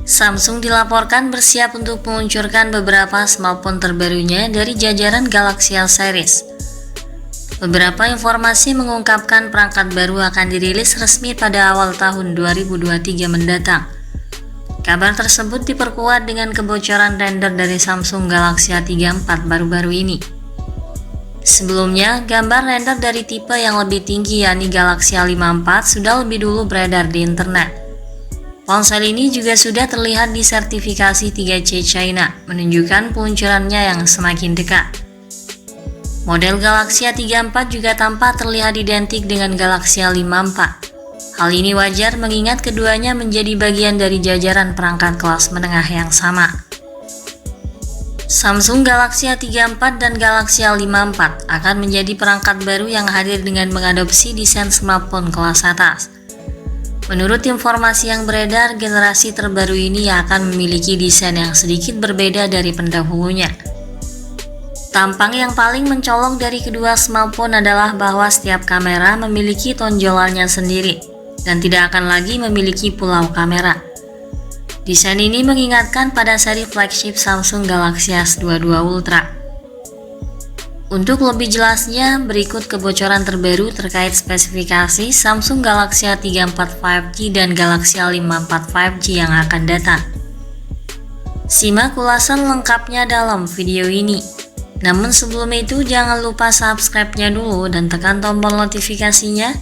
Samsung dilaporkan bersiap untuk meluncurkan beberapa smartphone terbarunya dari jajaran Galaxy A series. Beberapa informasi mengungkapkan perangkat baru akan dirilis resmi pada awal tahun 2023 mendatang. Kabar tersebut diperkuat dengan kebocoran render dari Samsung Galaxy A34 baru-baru ini. Sebelumnya, gambar render dari tipe yang lebih tinggi yakni Galaxy A54 sudah lebih dulu beredar di internet. Ponsel ini juga sudah terlihat di sertifikasi 3C China, menunjukkan peluncurannya yang semakin dekat. Model Galaxy A34 juga tampak terlihat identik dengan Galaxy A54. Hal ini wajar mengingat keduanya menjadi bagian dari jajaran perangkat kelas menengah yang sama. Samsung Galaxy A34 dan Galaxy A54 akan menjadi perangkat baru yang hadir dengan mengadopsi desain smartphone kelas atas. Menurut informasi yang beredar, generasi terbaru ini akan memiliki desain yang sedikit berbeda dari pendahulunya. Tampang yang paling mencolok dari kedua smartphone adalah bahwa setiap kamera memiliki tonjolannya sendiri dan tidak akan lagi memiliki pulau kamera. Desain ini mengingatkan pada seri flagship Samsung Galaxy S22 Ultra. Untuk lebih jelasnya, berikut kebocoran terbaru terkait spesifikasi Samsung Galaxy A34 5G dan Galaxy A54 5G yang akan datang. Simak ulasan lengkapnya dalam video ini. Namun sebelum itu, jangan lupa subscribe-nya dulu dan tekan tombol notifikasinya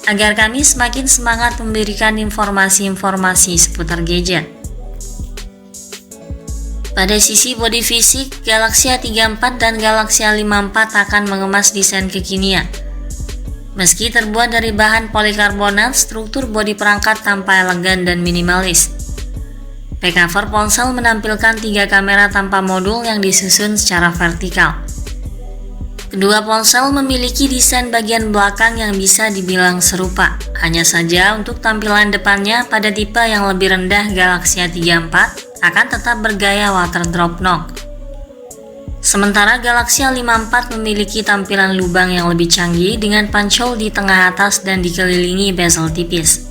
agar kami semakin semangat memberikan informasi-informasi seputar gadget. Pada sisi bodi fisik, Galaxy A34 dan Galaxy A54 akan mengemas desain kekinian. Meski terbuat dari bahan polikarbonat, struktur bodi perangkat tampak elegan dan minimalis. Backcover ponsel menampilkan 3 kamera tanpa modul yang disusun secara vertikal. Kedua ponsel memiliki desain bagian belakang yang bisa dibilang serupa. Hanya saja untuk tampilan depannya pada tipe yang lebih rendah Galaxy A34 akan tetap bergaya water drop knock. Sementara Galaxy A54 memiliki tampilan lubang yang lebih canggih dengan punch hole di tengah atas dan dikelilingi bezel tipis.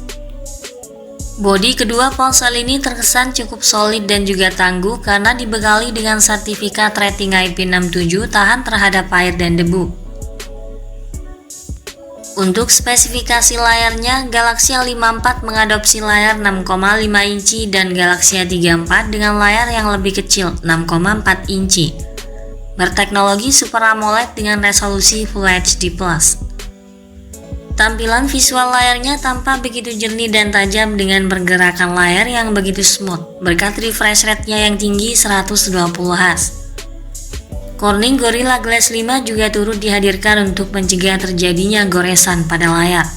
Bodi kedua ponsel ini terkesan cukup solid dan juga tangguh karena dibekali dengan sertifikat rating IP67 tahan terhadap air dan debu. Untuk spesifikasi layarnya, Galaxy A54 mengadopsi layar 6,5 inci dan Galaxy A34 dengan layar yang lebih kecil 6,4 inci. Berteknologi Super AMOLED dengan resolusi Full HD+. Tampilan visual layarnya tampak begitu jernih dan tajam dengan pergerakan layar yang begitu smooth berkat refresh rate-nya yang tinggi 120 Hz. Corning Gorilla Glass 5 juga turut dihadirkan untuk mencegah terjadinya goresan pada layar.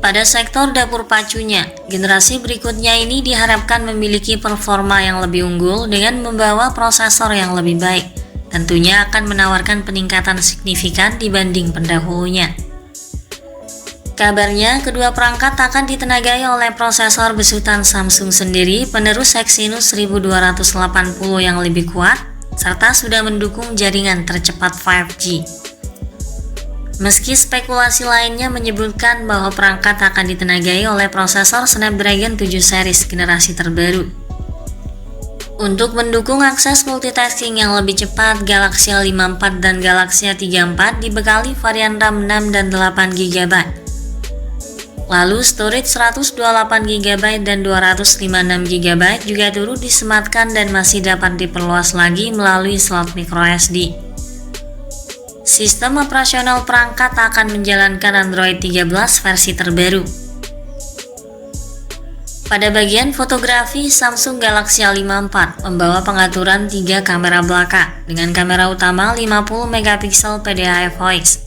Pada sektor dapur pacunya, generasi berikutnya ini diharapkan memiliki performa yang lebih unggul dengan membawa prosesor yang lebih baik. Tentunya akan menawarkan peningkatan signifikan dibanding pendahulunya. Kabarnya, kedua perangkat akan ditenagai oleh prosesor besutan Samsung sendiri penerus Exynos 1280 yang lebih kuat, serta sudah mendukung jaringan tercepat 5G. Meski spekulasi lainnya menyebutkan bahwa perangkat akan ditenagai oleh prosesor Snapdragon 7 series generasi terbaru. Untuk mendukung akses multitasking yang lebih cepat, Galaxy A54 dan Galaxy A34 dibekali varian RAM 6 dan 8GB. Lalu storage 128GB dan 256GB juga turut disematkan dan masih dapat diperluas lagi melalui slot microSD. Sistem operasional perangkat akan menjalankan Android 13 versi terbaru. Pada bagian fotografi, Samsung Galaxy A54 membawa pengaturan 3 kamera belakang dengan kamera utama 50MP PDAF Voice.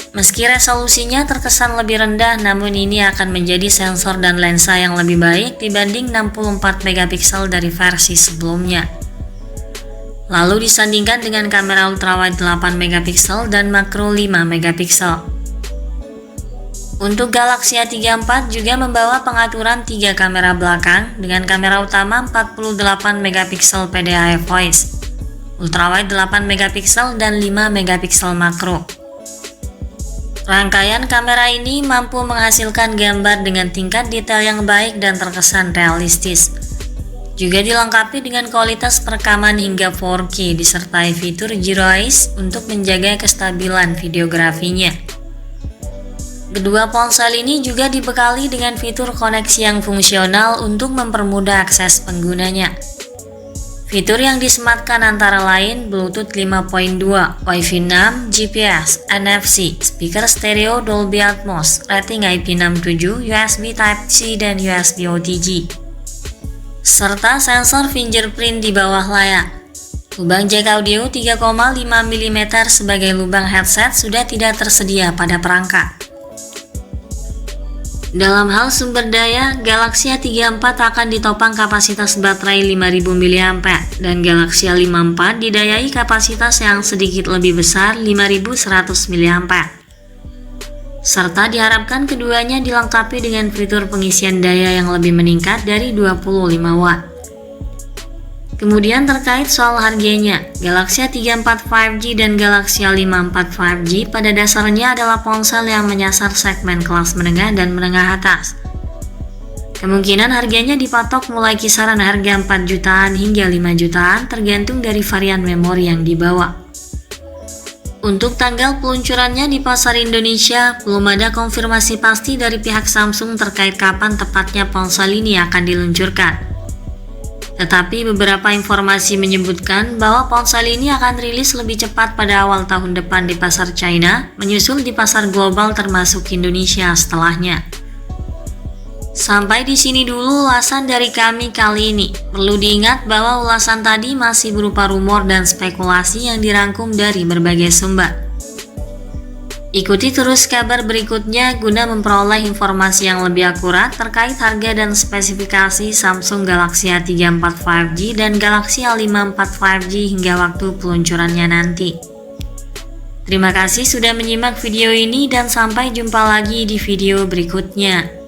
Meski resolusinya terkesan lebih rendah, namun ini akan menjadi sensor dan lensa yang lebih baik dibanding 64MP dari versi sebelumnya. Lalu disandingkan dengan kamera ultrawide 8MP dan makro 5MP. Untuk Galaxy A34 juga membawa pengaturan 3 kamera belakang dengan kamera utama 48MP PDAF Voice, ultrawide 8MP dan 5MP makro. Rangkaian kamera ini mampu menghasilkan gambar dengan tingkat detail yang baik dan terkesan realistis. Juga dilengkapi dengan kualitas perekaman hingga 4K disertai fitur Zero Eyes untuk menjaga kestabilan videografinya. Kedua ponsel ini juga dibekali dengan fitur koneksi yang fungsional untuk mempermudah akses penggunanya. Fitur yang disematkan antara lain Bluetooth 5.2, Wi-Fi 6, GPS, NFC, speaker stereo Dolby Atmos, rating IP67, USB Type-C dan USB OTG, serta sensor fingerprint di bawah layar. Lubang jack audio 3,5 mm sebagai lubang headset sudah tidak tersedia pada perangkat. Dalam hal sumber daya, Galaxy A34 akan ditopang kapasitas baterai 5000 mAh dan Galaxy A54 didayai kapasitas yang sedikit lebih besar 5100 mAh. Serta diharapkan keduanya dilengkapi dengan fitur pengisian daya yang lebih meningkat dari 25 watt. Kemudian terkait soal harganya, Galaxy A34 5G dan Galaxy A54 5G pada dasarnya adalah ponsel yang menyasar segmen kelas menengah dan menengah atas. Kemungkinan harganya dipatok mulai kisaran harga 4 jutaan hingga 5 jutaan tergantung dari varian memori yang dibawa. Untuk tanggal peluncurannya di pasar Indonesia, belum ada konfirmasi pasti dari pihak Samsung terkait kapan tepatnya ponsel ini akan diluncurkan. Tetapi beberapa informasi menyebutkan bahwa ponsel ini akan rilis lebih cepat pada awal tahun depan di pasar China, menyusul di pasar global termasuk Indonesia setelahnya. Sampai di sini dulu ulasan dari kami kali ini. Perlu diingat bahwa ulasan tadi masih berupa rumor dan spekulasi yang dirangkum dari berbagai sumber. Ikuti terus kabar berikutnya guna memperoleh informasi yang lebih akurat terkait harga dan spesifikasi Samsung Galaxy A34 5G dan Galaxy A54 5G hingga waktu peluncurannya nanti. Terima kasih sudah menyimak video ini dan sampai jumpa lagi di video berikutnya.